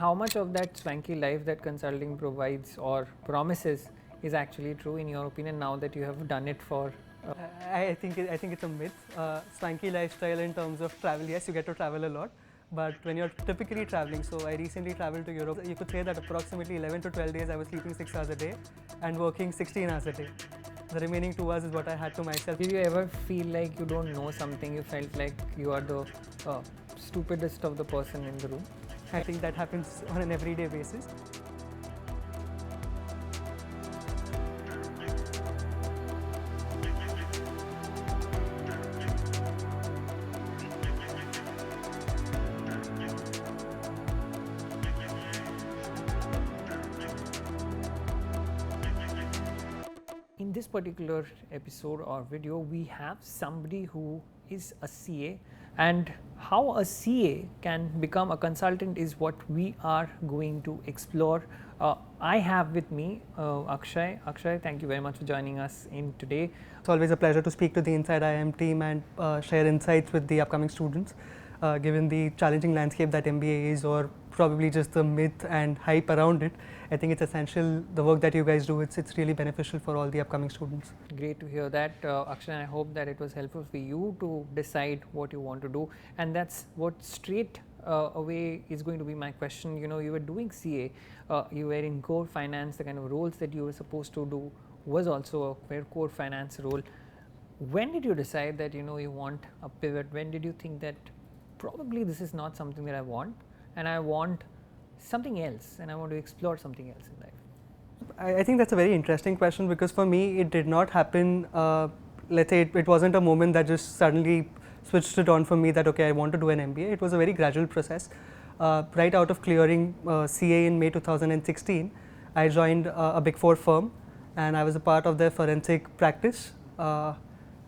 How much of that swanky life that consulting provides or promises is actually true in your opinion now that you have done it for? I think it's a myth. Swanky lifestyle in terms of travel, yes, you get to travel a lot. But when you're typically traveling, so I recently traveled to Europe, you could say that approximately 11 to 12 days I was sleeping 6 hours a day and working 16 hours a day. The remaining 2 hours is what I had to myself. Did you ever feel like you don't know something? You felt like you are the stupidest of the person in the room? I think that happens on an everyday basis. In this particular episode or video, we have somebody who is a CA, and how a CA can become a consultant is what we are going to explore. I have with me Akshay. Akshay, thank you very much for joining us in today. It's always a pleasure to speak to the Inside IIM team and share insights with the upcoming students, given the challenging landscape that MBA is, or probably just the myth and hype around it. I think it's essential, the work that you guys do, it's really beneficial for all the upcoming students. Great to hear that, Akshay. I hope that it was helpful for you to decide what you want to do, and that's what straight away is going to be my question. You know, you were doing CA, you were in core finance, the kind of roles that you were supposed to do was also a core finance role. When did you decide that you want a pivot? When did you think that probably this is not something that I want, and I want something else, and I want to explore something else in life? I think that's a very interesting question, because for me it did not happen, let's say it wasn't a moment that just suddenly switched it on for me that okay, I want to do an MBA. It was a very gradual process. Right out of clearing CA in May 2016, I joined a Big Four firm, and I was a part of their forensic practice. I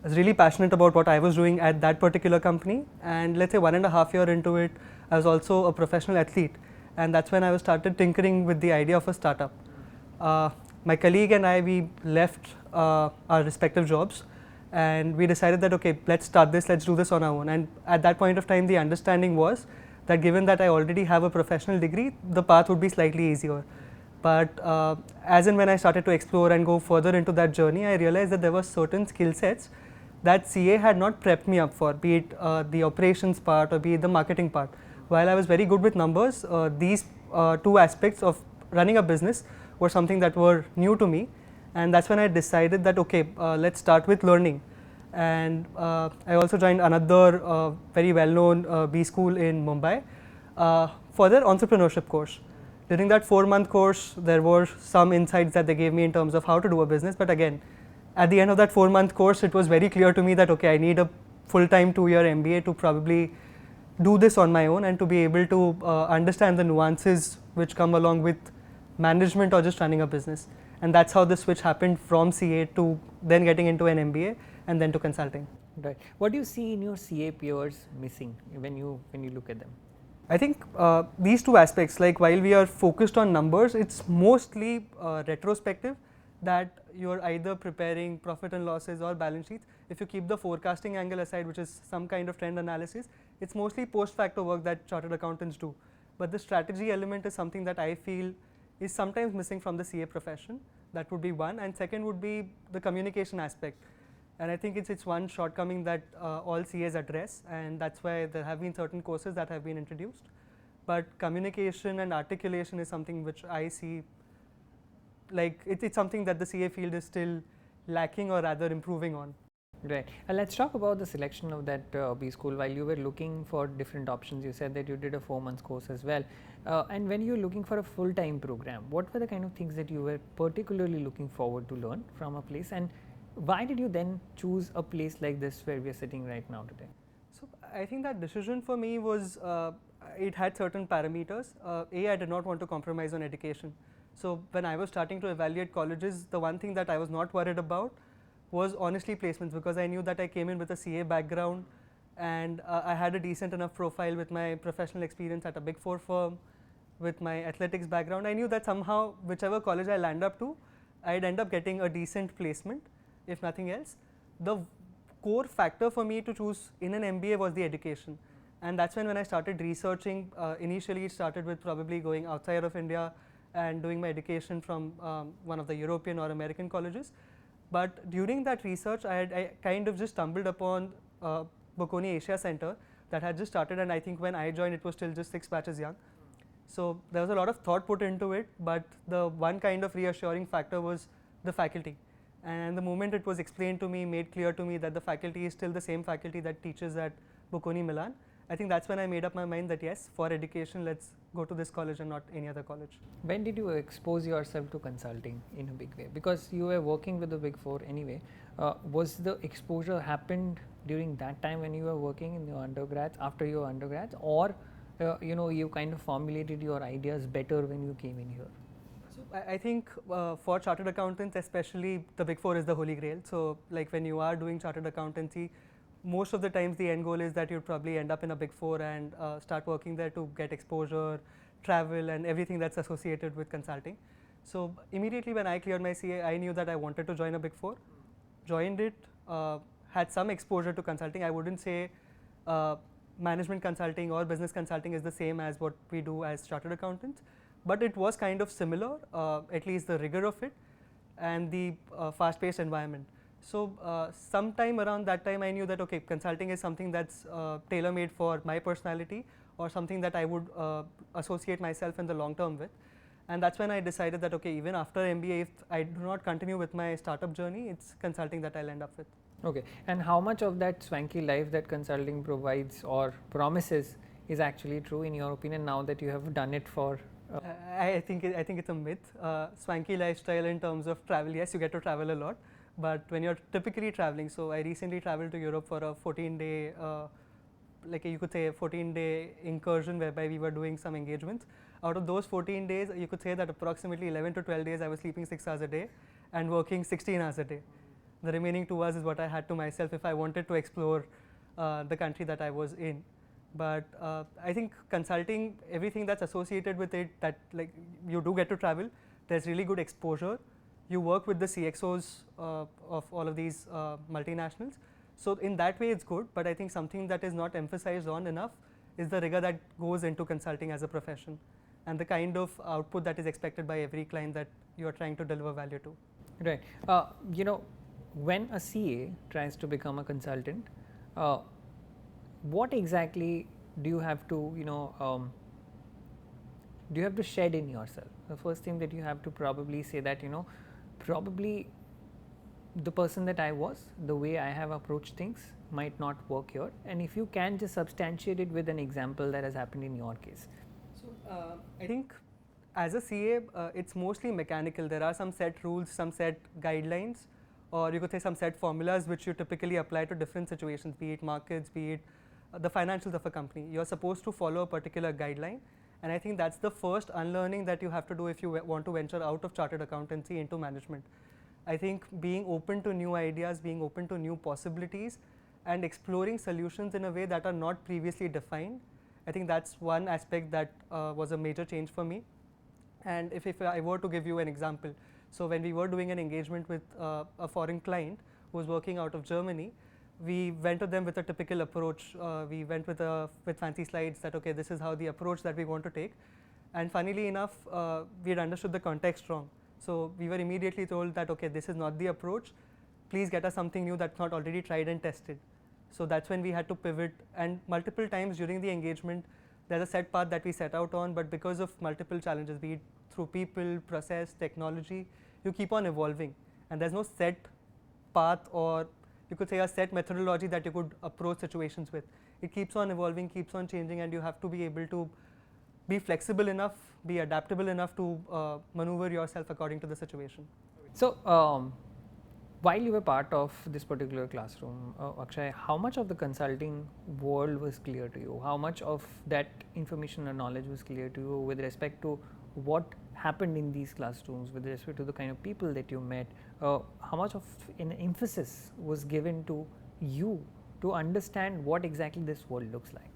was really passionate about what I was doing at that particular company, and let's say 1.5 years into it, I was also a professional athlete, and that's when I started tinkering with the idea of a startup. My colleague and I, we left our respective jobs, and we decided that okay, let's start this, let's do this on our own. And at that point of time, the understanding was that given that I already have a professional degree, the path would be slightly easier. But as and when I started to explore and go further into that journey, I realized that there were certain skill sets that CA had not prepped me up for, be it the operations part or be it the marketing part. While I was very good with numbers, these two aspects of running a business were something that were new to me, and that's when I decided that okay, let's start with learning. And I also joined another very well-known B school in Mumbai for their entrepreneurship course. During that 4-month course, there were some insights that they gave me in terms of how to do a business, but again, at the end of that 4-month course, it was very clear to me that okay, I need a full-time 2-year MBA to probably do this on my own and to be able to understand the nuances which come along with management or just running a business. And that's how the switch happened from CA to then getting into an MBA and then to consulting. Right. What do you see in your CA peers missing when you look at them? I think these two aspects, like while we are focused on numbers, it's mostly retrospective, that you're either preparing profit and losses or balance sheets. If you keep the forecasting angle aside, which is some kind of trend analysis, it's mostly post-facto work that chartered accountants do. But the strategy element is something that I feel is sometimes missing from the CA profession. That would be one. And second would be the communication aspect. And I think it's one shortcoming that all CAs address, and that's why there have been certain courses that have been introduced. But communication and articulation is something which I see like it's something that the CA field is still lacking, or rather improving on. Right. Let's talk about the selection of that B school. While you were looking for different options, you said that you did a 4-month course as well. And when you were looking for a full-time program, what were the kind of things that you were particularly looking forward to learn from a place, and why did you then choose a place like this where we are sitting right now today? So I think that decision for me was, it had certain parameters. I did not want to compromise on education. So when I was starting to evaluate colleges, the one thing that I was not worried about was honestly placements, because I knew that I came in with a CA background, and I had a decent enough profile with my professional experience at a Big Four firm, with my athletics background. I knew that somehow whichever college I land up to, I'd end up getting a decent placement, if nothing else. The core factor for me to choose in an MBA was the education. And that's when I started researching. Initially, it started with probably going outside of India and doing my education from one of the European or American colleges. But during that research, I kind of just stumbled upon Bocconi Asia Center that had just started, and I think when I joined, it was still just 6 batches young. So there was a lot of thought put into it, but the one kind of reassuring factor was the faculty. And the moment it was explained to me, made clear to me that the faculty is still the same faculty that teaches at Bocconi Milan, I think that's when I made up my mind that yes, for education, let's go to this college and not any other college. When did you expose yourself to consulting in a big way? Because you were working with the Big Four anyway. Was the exposure happened during that time when you were working in your undergrads, after your undergrads, or you kind of formulated your ideas better when you came in here? So I think for chartered accountants, especially, the Big Four is the holy grail. So like when you are doing chartered accountancy, most of the times the end goal is that you'll probably end up in a Big Four and start working there to get exposure, travel, and everything that's associated with consulting. So immediately when I cleared my CA, I knew that I wanted to join a Big Four. Joined it, had some exposure to consulting. I wouldn't say management consulting or business consulting is the same as what we do as chartered accountants, but it was kind of similar, at least the rigor of it and the fast-paced environment. So sometime around that time I knew that okay, consulting is something that's tailor-made for my personality or something that I would associate myself in the long term with. And that's when I decided that okay, even after MBA, if I do not continue with my startup journey, it's consulting that I'll end up with. Okay, and how much of that swanky life that consulting provides or promises is actually true in your opinion now that you have done it for? I think it's a myth. Swanky lifestyle in terms of travel, yes, you get to travel a lot. But when you're typically traveling, so I recently traveled to Europe for a 14-day, like you could say a 14-day incursion whereby we were doing some engagements. Out of those 14 days, you could say that approximately 11 to 12 days I was sleeping 6 hours a day and working 16 hours a day. The remaining 2 hours is what I had to myself if I wanted to explore the country that I was in. But I think consulting, everything that's associated with it, that like you do get to travel, there's really good exposure. You work with the CXOs of all of these multinationals. So in that way it's good, but I think something that is not emphasized on enough is the rigor that goes into consulting as a profession and the kind of output that is expected by every client that you are trying to deliver value to. Right. When a CA tries to become a consultant, what exactly do you have to, do you have to shed in yourself? The first thing that you have to probably say that, probably the person that I was, the way I have approached things might not work here, and if you can just substantiate it with an example that has happened in your case. So I think as a CA, it's mostly mechanical. There are some set rules, some set guidelines, or you could say some set formulas which you typically apply to different situations, be it markets, be it the financials of a company. You're supposed to follow a particular guideline, and I think that's the first unlearning that you have to do if you want to venture out of chartered accountancy into management. I think being open to new ideas, being open to new possibilities, and exploring solutions in a way that are not previously defined, I think that's one aspect that was a major change for me. And if I were to give you an example, so when we were doing an engagement with a foreign client who was working out of Germany, we went to them with a typical approach. We went with fancy slides that okay, this is how the approach that we want to take. And funnily enough, we had understood the context wrong. So we were immediately told that okay, this is not the approach. Please get us something new that's not already tried and tested. So that's when we had to pivot. And multiple times during the engagement, there's a set path that we set out on, but because of multiple challenges, be it through people, process, technology, you keep on evolving. And there's no set path, or you could say a set methodology that you could approach situations with. It keeps on evolving, keeps on changing, and you have to be able to be flexible enough, be adaptable enough to maneuver yourself according to the situation. So, while you were part of this particular classroom, Akshay, how much of the consulting world was clear to you? How much of that information and knowledge was clear to you with respect to what happened in these classrooms, with respect to the kind of people that you met? How much of an emphasis was given to you to understand what exactly this world looks like?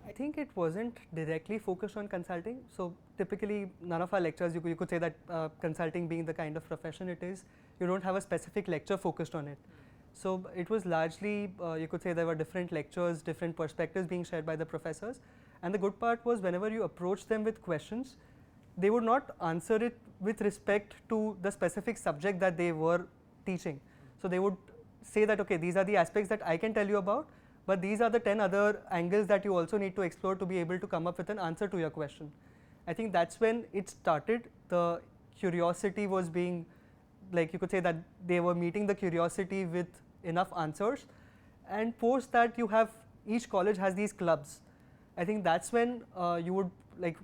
I think it wasn't directly focused on consulting. So typically, none of our lectures, you could say that consulting being the kind of profession it is, you don't have a specific lecture focused on it. So it was largely, you could say there were different lectures, different perspectives being shared by the professors. And the good part was whenever you approach them with questions, they would not answer it with respect to the specific subject that they were teaching. So they would say that, okay, these are the aspects that I can tell you about, but these are the 10 other angles that you also need to explore to be able to come up with an answer to your question. I think that's when it started. The curiosity was being, like you could say that they were meeting the curiosity with enough answers, and post that you have, each college has these clubs. I think that's when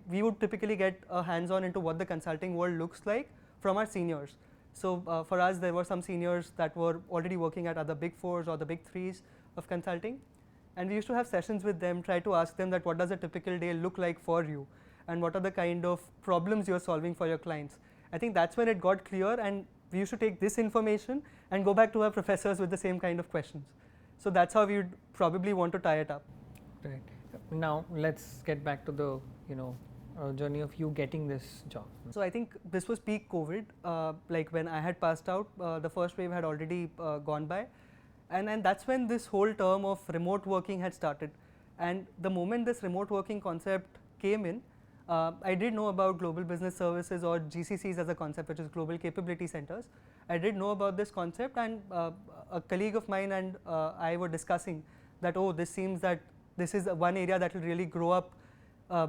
we would typically get a hands-on into what the consulting world looks like from our seniors. So for us, there were some seniors that were already working at other big fours or the big threes of consulting, and we used to have sessions with them, try to ask them that what does a typical day look like for you, and what are the kind of problems you're solving for your clients. I think that's when it got clear, and we used to take this information and go back to our professors with the same kind of questions. So that's how we would probably want to tie it up. Right. Now let's get back to the journey of you getting this job. So I think this was peak COVID. Like when I had passed out, the first wave had already gone by, and that's when this whole term of remote working had started. And the moment this remote working concept came in, I did know about global business services, or GCCs as a concept, which is global capability centers. I did know about this concept, and a colleague of mine and I were discussing that, oh, this seems that this is one area that will really grow up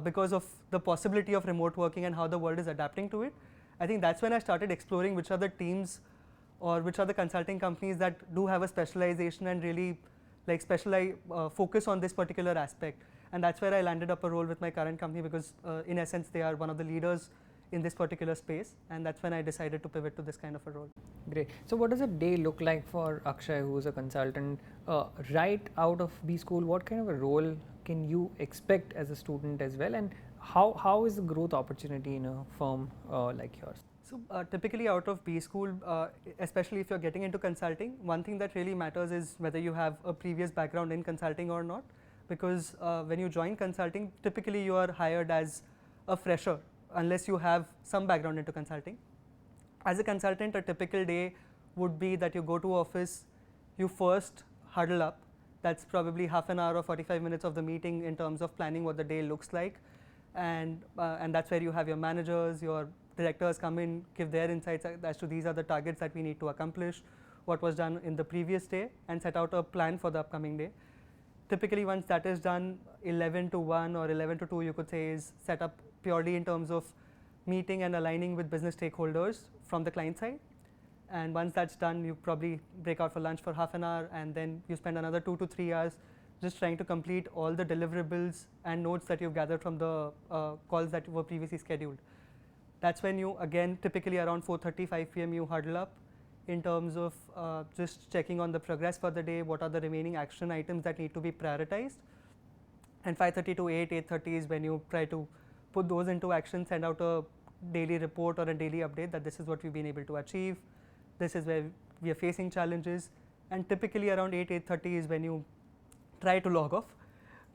because of the possibility of remote working and how the world is adapting to it. I think that's when I started exploring which are the teams or which are the consulting companies that do have a specialization and really focus on this particular aspect. And that's where I landed up a role with my current company, because in essence they are one of the leaders in this particular space, and that's when I decided to pivot to this kind of a role. Great. So what does a day look like for Akshay, who is a consultant, right out of B school? What kind of a role can you expect as a student as well, and how is the growth opportunity in a firm like yours? So typically out of B school, especially if you're getting into consulting, one thing that really matters is whether you have a previous background in consulting or not, because when you join consulting, typically you are hired as a fresher unless you have some background into consulting. As a consultant, a typical day would be that you go to office, you first huddle up. That's probably half an hour or 45 minutes of the meeting in terms of planning what the day looks like, and that's where you have your managers, your directors come in, give their insights as to these are the targets that we need to accomplish, what was done in the previous day, and set out a plan for the upcoming day. Typically, once that is done, 11 to 1 or 11 to 2, you could say, is set up purely in terms of meeting and aligning with business stakeholders from the client side. And once that's done, you probably break out for lunch for half an hour, and then you spend another 2 to 3 hours just trying to complete all the deliverables and notes that you've gathered from the calls that were previously scheduled. That's when you, again, typically around 4:30, 5 p.m. you huddle up in terms of just checking on the progress for the day, what are the remaining action items that need to be prioritized. And 5:30 to 8, 8:30 is when you try to put those into action, send out a daily report or a daily update that this is what we've been able to achieve, this is where we are facing challenges, and typically around 8, 8:30 is when you try to log off.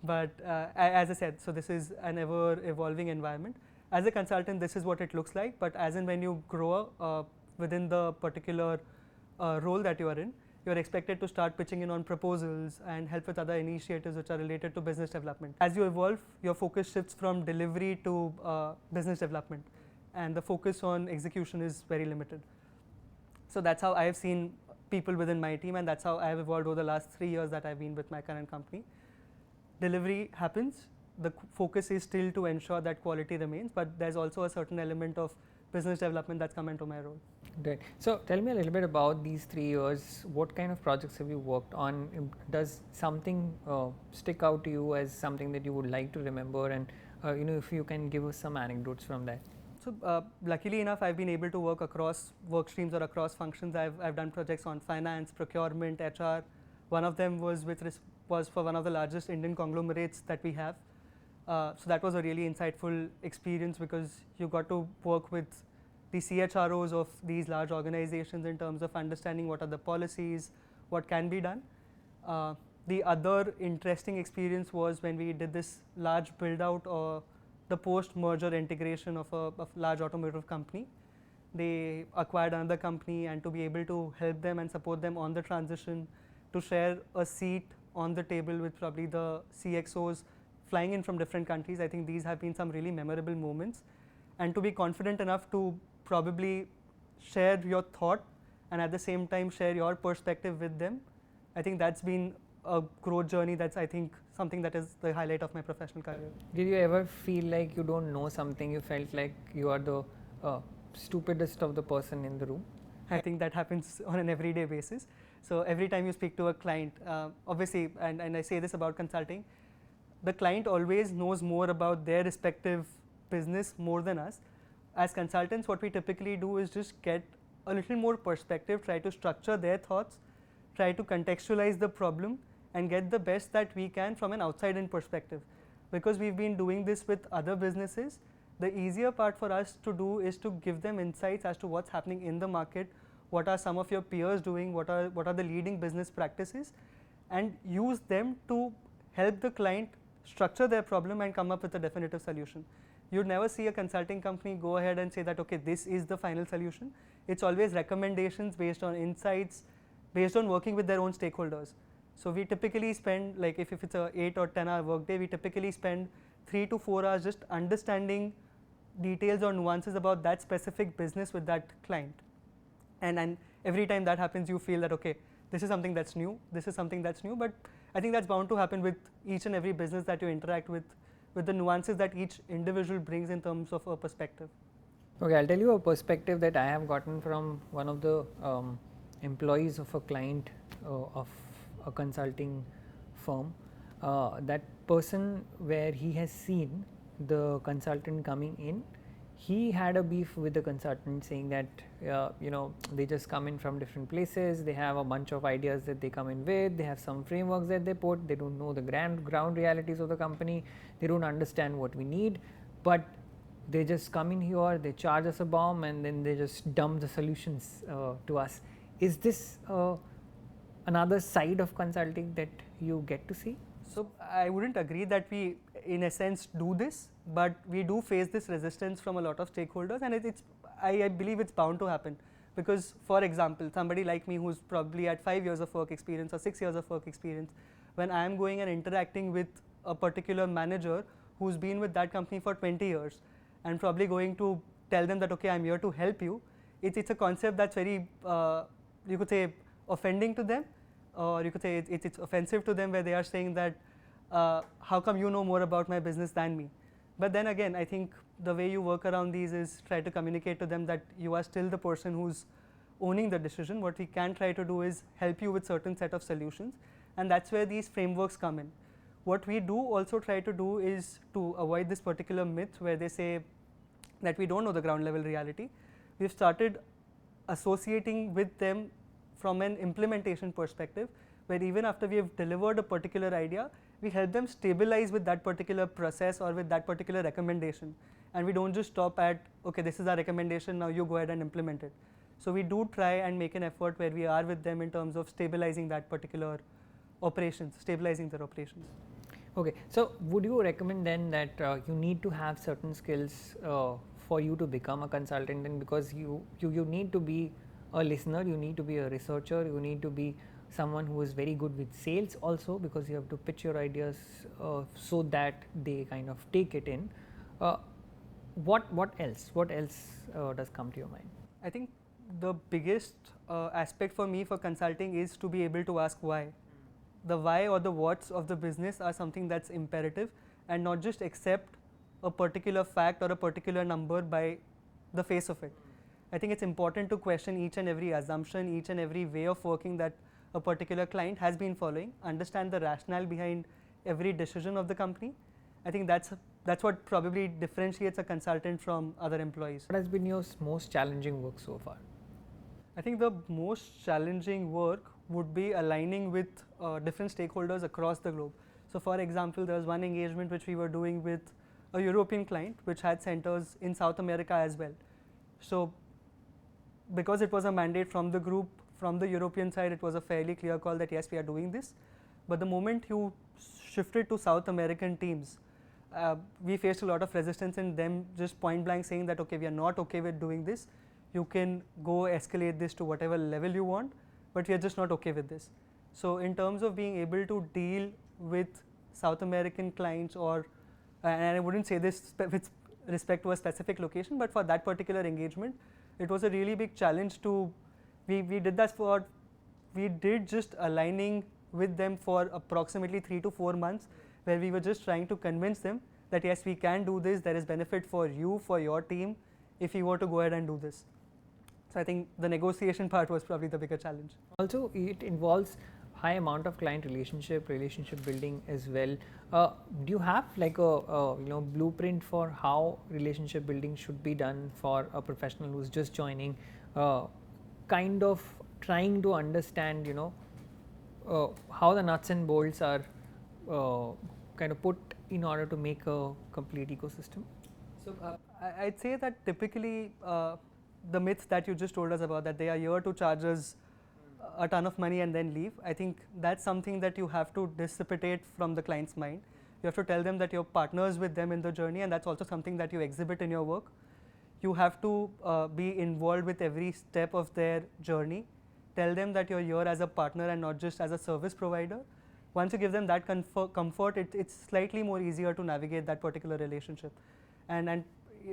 But as I said, so this is an ever evolving environment. As a consultant, this is what it looks like, but as and when you grow within the particular role that you are in, you are expected to start pitching in on proposals and help with other initiatives which are related to business development. As you evolve, your focus shifts from delivery to business development, and the focus on execution is very limited. So that's how I have seen people within my team, and that's how I have evolved over the last 3 years that I've been with my current company. Delivery happens. The focus is still to ensure that quality remains, but there's also a certain element of business development that's come into my role. Great. So tell me a little bit about these 3 years. What kind of projects have you worked on? Does something stick out to you as something that you would like to remember, and if you can give us some anecdotes from that? So luckily enough, I've been able to work across work streams or across functions. I've done projects on finance, procurement, HR. One of them was for one of the largest Indian conglomerates that we have. So that was a really insightful experience, because you got to work with the CHROs of these large organizations in terms of understanding what are the policies, what can be done. The other interesting experience was when we did this large build out or the post merger integration of a large automotive company, they acquired another company, and to be able to help them and support them on the transition, to share a seat on the table with probably the CXOs flying in from different countries. I think these have been some really memorable moments, and to be confident enough to probably share your thought and at the same time share your perspective with them. I think that's been a growth journey. That's, I think, something that is the highlight of my professional career. Did you ever feel like you don't know something? You felt like you are the stupidest of the person in the room? I think that happens on an everyday basis. So every time you speak to a client, obviously, and I say this about consulting, the client always knows more about their respective business more than us. As consultants, what we typically do is just get a little more perspective, try to structure their thoughts, try to contextualize the problem, and get the best that we can from an outside-in perspective. Because we've been doing this with other businesses, the easier part for us to do is to give them insights as to what's happening in the market, what are some of your peers doing, what are the leading business practices, and use them to help the client structure their problem and come up with a definitive solution. You'd never see a consulting company go ahead and say that, okay, this is the final solution. It's always recommendations based on insights, based on working with their own stakeholders. So we typically spend, like if it's a 8 or 10 hour workday, we typically spend 3 to 4 hours just understanding details or nuances about that specific business with that client. And every time that happens, you feel that, okay, this is something that's new, this is something that's new, but I think that's bound to happen with each and every business that you interact with the nuances that each individual brings in terms of a perspective. Okay, I'll tell you a perspective that I have gotten from one of the employees of a client of a consulting firm. That person, where he has seen the consultant coming in, he had a beef with the consultant, saying that they just come in from different places, they have a bunch of ideas that they come in with, they have some frameworks that they put, they don't know the ground realities of the company, they don't understand what we need, but they just come in here, they charge us a bomb, and then they just dump the solutions to us. Is this another side of consulting that you get to see? So I wouldn't agree that we, in a sense, do this, but we do face this resistance from a lot of stakeholders, and I believe it's bound to happen. Because, for example, somebody like me who's probably at 5 years of work experience or 6 years of work experience, when I am going and interacting with a particular manager who's been with that company for 20 years, and probably going to tell them that, okay, I'm here to help you, it's a concept that's very, you could say, offending to them, or you could say it's offensive to them, where they are saying that, how come you know more about my business than me? But then again, I think the way you work around these is try to communicate to them that you are still the person who's owning the decision. What we can try to do is help you with certain set of solutions, and that's where these frameworks come in. What we do also try to do is to avoid this particular myth where they say that we don't know the ground level reality. We've started associating with them from an implementation perspective, where even after we have delivered a particular idea, we help them stabilize with that particular process or with that particular recommendation. And we don't just stop at, okay, this is our recommendation, now you go ahead and implement it. So we do try and make an effort where we are with them in terms of stabilizing that particular operations, stabilizing their operations. Okay, so would you recommend then that you need to have certain skills for you to become a consultant, then, because you need to be a listener, you need to be a researcher, you need to be someone who is very good with sales also, because you have to pitch your ideas so that they kind of take it in. What else does come to your mind? I think the biggest aspect for me for consulting is to be able to ask why. The why or the what's of the business are something that's imperative, and not just accept a particular fact or a particular number by the face of it. I think it's important to question each and every assumption, each and every way of working that a particular client has been following, understand the rationale behind every decision of the company. I think that's what probably differentiates a consultant from other employees. What has been your most challenging work so far? I think the most challenging work would be aligning with different stakeholders across the globe. So for example, there was one engagement which we were doing with a European client which had centers in South America as well. So because it was a mandate from the group, from the European side, it was a fairly clear call that yes, we are doing this. But the moment you shifted to South American teams, we faced a lot of resistance in them just point blank saying that, okay, we are not okay with doing this. you can go escalate this to whatever level you want, but we are just not okay with this. So in terms of being able to deal with South American clients, or and I wouldn't say this with respect to a specific location, but for that particular engagement, it was a really big challenge to, we did that for, we did just aligning with them for approximately 3 to 4 months, where we were just trying to convince them that yes, we can do this, there is benefit for you, for your team, if you were to go ahead and do this. So I think the negotiation part was probably the bigger challenge. Also, it involves high amount of client relationship building as well. Do you have like a blueprint for how relationship building should be done for a professional who's just joining, kind of trying to understand how the nuts and bolts are kind of put in order to make a complete ecosystem? So I'd say that typically the myths that you just told us about, that they are here to charge us a ton of money and then leave, I think that's something that you have to dissipate from the client's mind. You have to tell them that you're partners with them in the journey, and that's also something that you exhibit in your work. You have to be involved with every step of their journey. Tell them that you're here as a partner and not just as a service provider. Once you give them that comfort, it's slightly more easier to navigate that particular relationship. And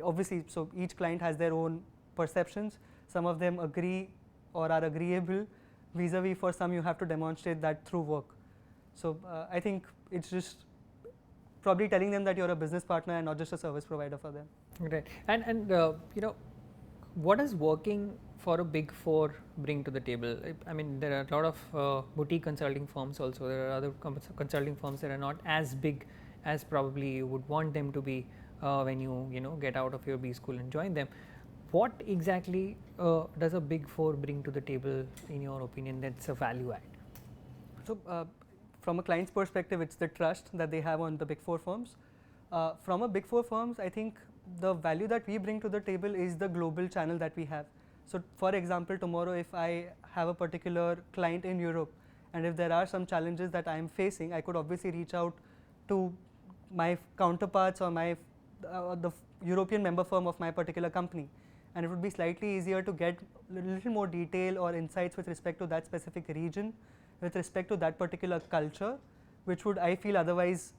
obviously, so each client has their own perceptions. Some of them agree or are agreeable. Vis-a-vis, for some, you have to demonstrate that through work. So I think it's just probably telling them that you're a business partner and not just a service provider for them. Right. And what does working for a Big Four bring to the table? I mean, there are a lot of boutique consulting firms also. There are other consulting firms that are not as big as probably you would want them to be when you get out of your B school and join them. What exactly does a Big Four bring to the table, in your opinion, that's a value add? So from a client's perspective, it's the trust that they have on the Big Four firms. From a Big Four firms, I think the value that we bring to the table is the global channel that we have. So for example, tomorrow if I have a particular client in Europe, and if there are some challenges that I am facing, I could obviously reach out to my counterparts or the European member firm of my particular company, and it would be slightly easier to get a little more detail or insights with respect to that specific region, with respect to that particular culture, which would, I feel, otherwise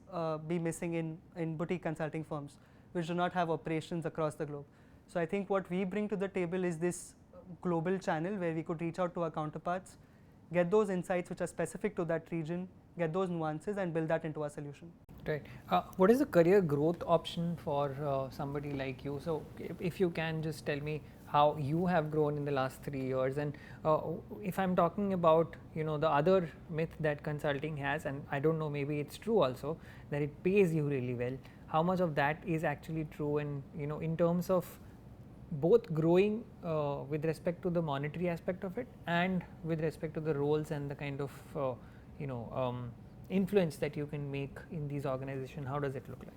be missing in boutique consulting firms, which do not have operations across the globe. So I think what we bring to the table is this global channel where we could reach out to our counterparts, get those insights which are specific to that region, get those nuances, and build that into our solution. Right. What is the career growth option for somebody like you? So if you can just tell me how you have grown in the last 3 years, and if I'm talking about the other myth that consulting has, and I don't know, maybe it's true also, that it pays you really well. How much of that is actually true, and in terms of both growing with respect to the monetary aspect of it and with respect to the roles and the kind of influence that you can make in these organizations? How does it look like?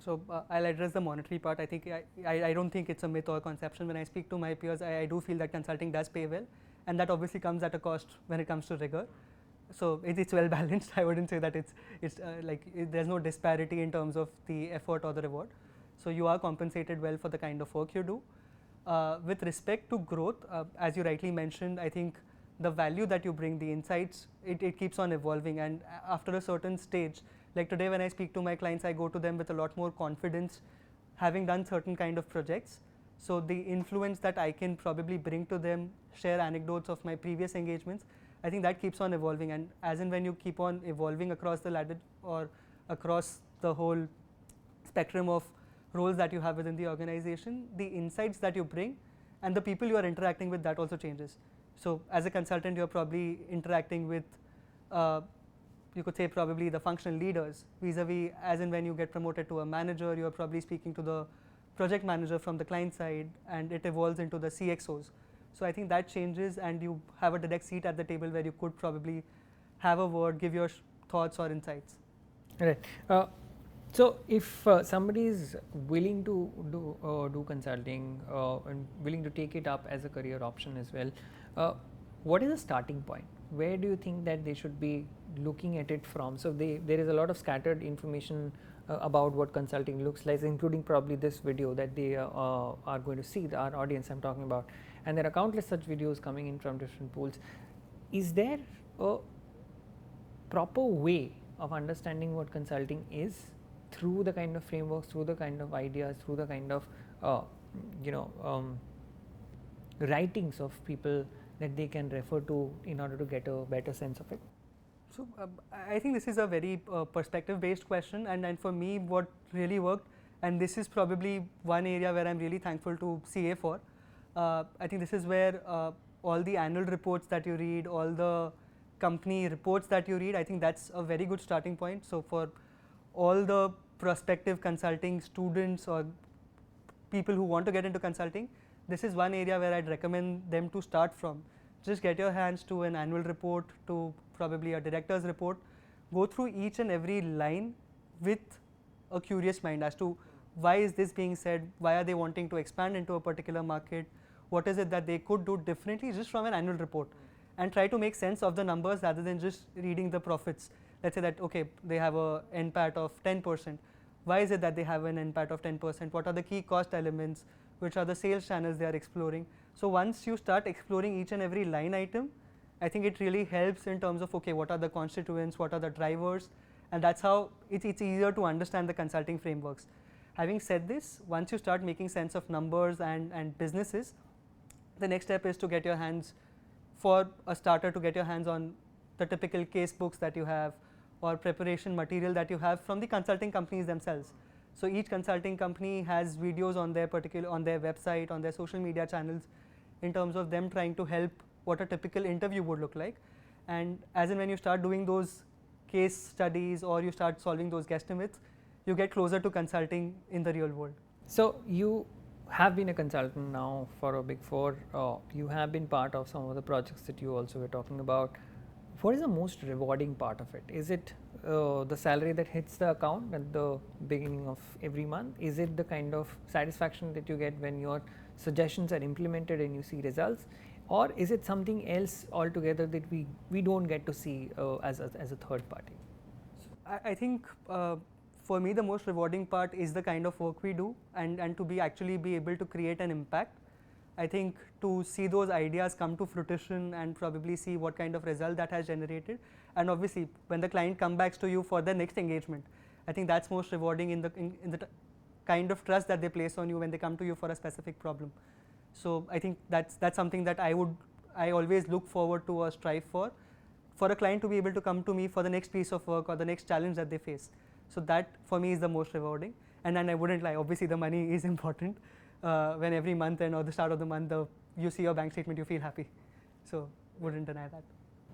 So I'll address the monetary part. I think I don't think it's a myth or conception. When I speak to my peers, I do feel that consulting does pay well, and that obviously comes at a cost when it comes to rigor. So it's well balanced. I wouldn't say that there's no disparity in terms of the effort or the reward. So you are compensated well for the kind of work you do. With respect to growth, as you rightly mentioned, I think the value that you bring, the insights, it keeps on evolving, and after a certain stage, like today when I speak to my clients, I go to them with a lot more confidence, having done certain kind of projects. So the influence that I can probably bring to them, share anecdotes of my previous engagements, I think that keeps on evolving, and as and when you keep on evolving across the ladder or across the whole spectrum of roles that you have within the organization, the insights that you bring and the people you are interacting with, that also changes. So as a consultant, you're probably interacting with, you could say probably the functional leaders, vis-a-vis as and when you get promoted to a manager, you're probably speaking to the project manager from the client side, and it evolves into the CXOs. So I think that changes, and you have a direct seat at the table where you could probably have a word, give your thoughts or insights. Right. So if somebody is willing to do consulting and willing to take it up as a career option as well, what is the starting point? Where do you think that they should be looking at it from? So there is a lot of scattered information about what consulting looks like, including probably this video that they are going to see, our audience I'm talking about. And there are countless such videos coming in from different pools. Is there a proper way of understanding what consulting is through the kind of frameworks, through the kind of ideas, through the kind of writings of people that they can refer to in order to get a better sense of it? So I think this is a very perspective-based question, and for me, what really worked, and this is probably one area where I'm really thankful to CA for. I think this is where all the annual reports that you read, all the company reports that you read, I think that's a very good starting point. So for all the prospective consulting students or people who want to get into consulting, this is one area where I'd recommend them to start from. Just get your hands to an annual report, to probably a director's report. Go through each and every line with a curious mind as to why is this being said, why are they wanting to expand into a particular market, what is it that they could do differently just from an annual report, and try to make sense of the numbers rather than just reading the profits. Let's say that, okay, they have a NPAT of 10%. Why is it that they have an NPAT of 10%? What are the key cost elements? Which are the sales channels they are exploring? So once you start exploring each and every line item, I think it really helps in terms of, okay, what are the constituents, what are the drivers, and that's how it's easier to understand the consulting frameworks. Having said this, once you start making sense of numbers and businesses, the next step is to get your hands, for a starter, to get your hands on the typical case books that you have or preparation material that you have from the consulting companies themselves. So each consulting company has videos on their website, on their social media channels, in terms of them trying to help what a typical interview would look like. And as and when you start doing those case studies or you start solving those guesstimates, you get closer to consulting in the real world. So you have been a consultant now for a Big Four. You have been part of some of the projects that you also were talking about. What is the most rewarding part of it? Is it the salary that hits the account at the beginning of every month? Is it the kind of satisfaction that you get when your suggestions are implemented and you see results? Or is it something else altogether that we don't get to see as a third party? I think for me the most rewarding part is the kind of work we do, and to actually be able to create an impact. I think to see those ideas come to fruition and probably see what kind of result that has generated, and obviously when the client comes back to you for the next engagement, I think that's most rewarding in the kind of trust that they place on you when they come to you for a specific problem. So I think that's something that I always look forward to or strive for a client to be able to come to me for the next piece of work or the next challenge that they face. So that for me is the most rewarding, and I wouldn't lie, obviously the money is important. When every month and or the start of the month you see your bank statement, you feel happy. So wouldn't deny that.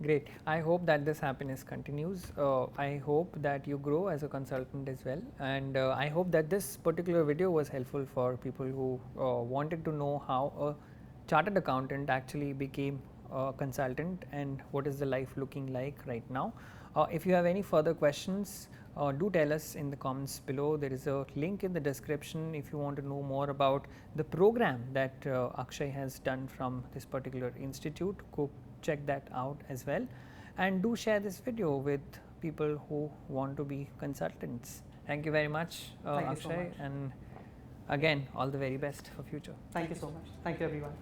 Great. I hope that this happiness continues. I hope that you grow as a consultant as well, and I hope that this particular video was helpful for people who wanted to know how a chartered accountant actually became a consultant and what is the life looking like right now. If you have any further questions, do tell us in the comments below. There is a link in the description if you want to know more about the program that Akshay has done from this particular institute. Go check that out as well, and do share this video with people who want to be consultants. Thank you very much, Akshay, and again all the very best for future. Thank you so much. Thank you everyone.